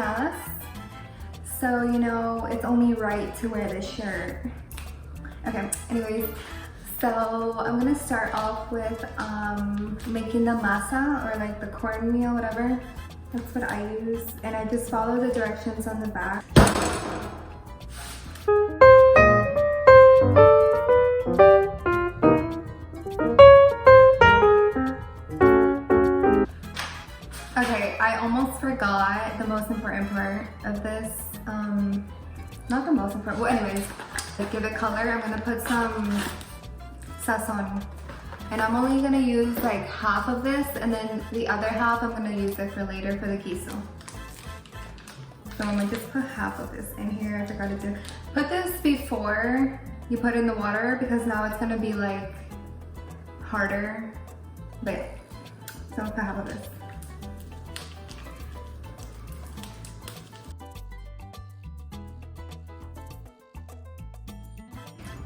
empanadas. So, you know, it's only right to wear this shirt. Okay, anyways, so I'm gonna start off with making the masa, or like the cornmeal, whatever. That's what I use. And I just follow the directions on the back. Okay, I almost forgot the most important part of this. Not the most important, well anyways, to give it color, I'm gonna put some sazon. And I'm only gonna use like half of this, and then the other half I'm gonna use it for later for the guiso. So I'm gonna just put half of this in here. I forgot to do. Put this before you put in the water, because now it's gonna be like harder. But yeah, so I'll put half of this.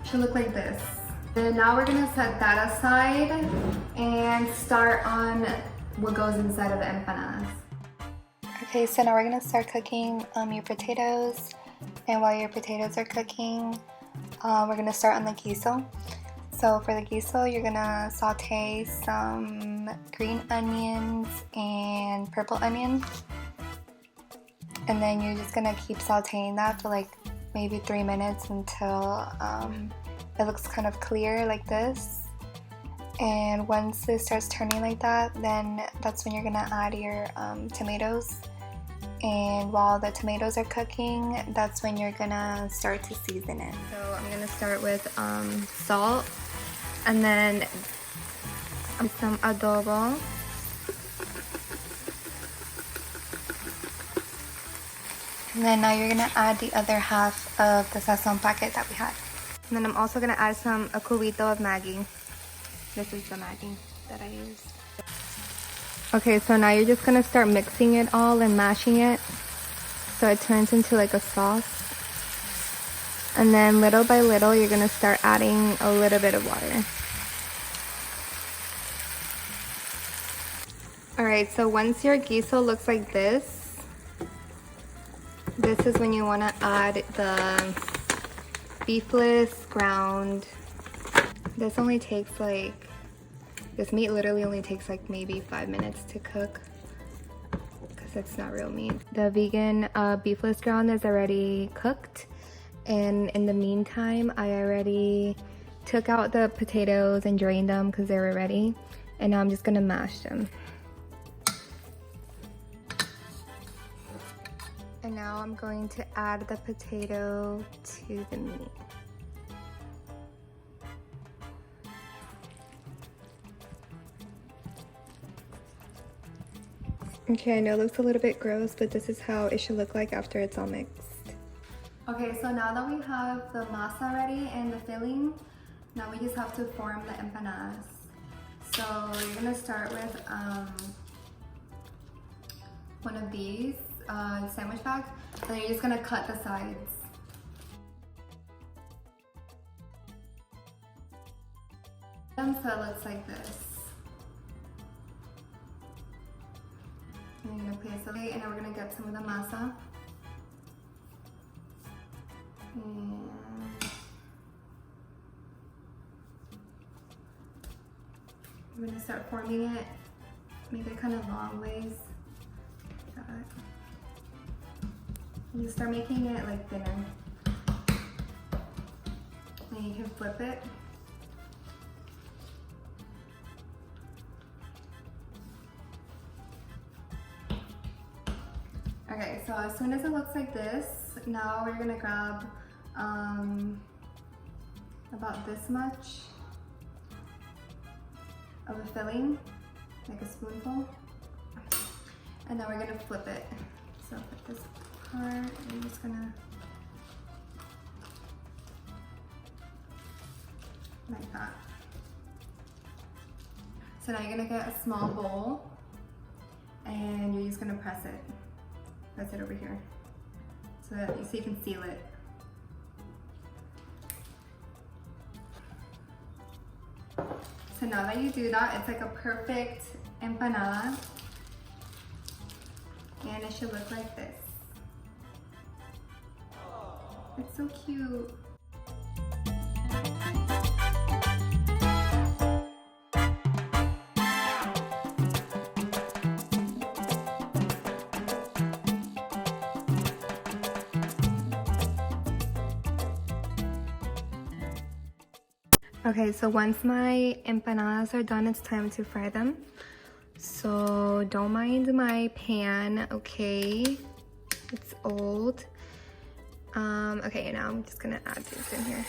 Should look like this. And now we're gonna set that aside and start on what goes inside of the empanadas. Okay, so now we're gonna start cooking your potatoes. And while your potatoes are cooking, we're gonna start on the guiso. So for the guiso, you're gonna saute some green onions and purple onion. And then you're just gonna keep sauteing that for like maybe 3 minutes until it looks kind of clear like this. And once it starts turning like that, then that's when you're gonna add your tomatoes. And while the tomatoes are cooking, that's when you're gonna start to season it. So I'm gonna start with salt, and then some adobo. And then now you're gonna add the other half of the sazon packet that we had. And then I'm also gonna add a cubito of Maggi. This is the Maggi that I used. Okay, so now you're just gonna start mixing it all and mashing it so it turns into like a sauce. And then little by little, you're gonna start adding a little bit of water. Alright, so once your guiso looks like this is when you want to add the beefless ground. This only takes like, this meat literally only takes like maybe 5 minutes to cook, because it's not real meat. The vegan beefless ground is already cooked, and in the meantime I already took out the potatoes and drained them because they were ready, and now I'm just gonna mash them. And now I'm going to add the potato to the meat. Okay, I know it looks a little bit gross, but this is how it should look like after it's all mixed. Okay, so now that we have the masa ready and the filling, now we just have to form the empanadas. So you're gonna start with one of these sandwich bags, and then you're just gonna cut the sides. So it looks like this. And you're gonna place it, and then we're gonna get some of the masa. And I'm gonna start forming it. Make it kind of long ways. You start making it like thinner. And you can flip it. Okay, so as soon as it looks like this, now we're gonna grab about this much of the filling, like a spoonful. And then we're gonna flip it. So put this part, I'm just gonna, like that. So now you're gonna get a small bowl, and you're just gonna press it over here, so you can seal it. So now that you do that, it's like a perfect empanada, and it should look like this. It's so cute. Okay, so once my empanadas are done, it's time to fry them. So don't mind my pan, okay? It's old. Okay, now I'm just gonna add these in here.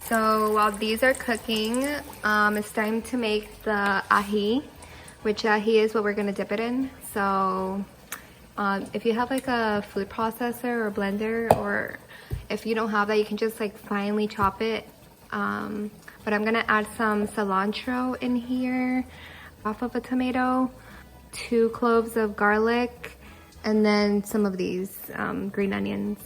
So while these are cooking, it's time to make the ají, which ají is what we're gonna dip it in. So if you have like a food processor or blender, or if you don't have that, you can just like finely chop it. But I'm gonna add some cilantro in here, half of a tomato, 2 cloves of garlic, and then some of these green onions.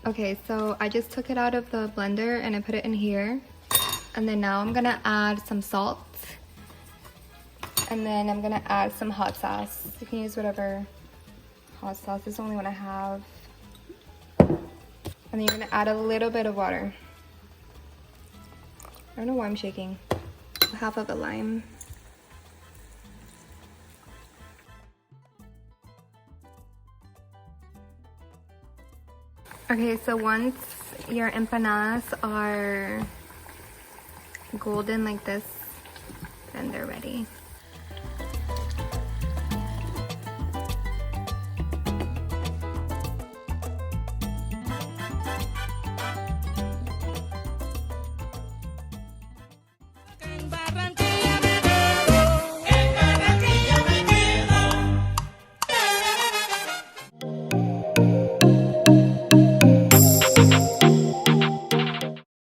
Okay, so I just took it out of the blender and I put it in here. And then now I'm gonna add some salt. And then I'm gonna add some hot sauce. You can use whatever hot sauce, this is the only one I have. And then you're gonna add a little bit of water. I don't know why I'm shaking. Half of a lime. Okay, so once your empanadas are golden like this, then they're ready.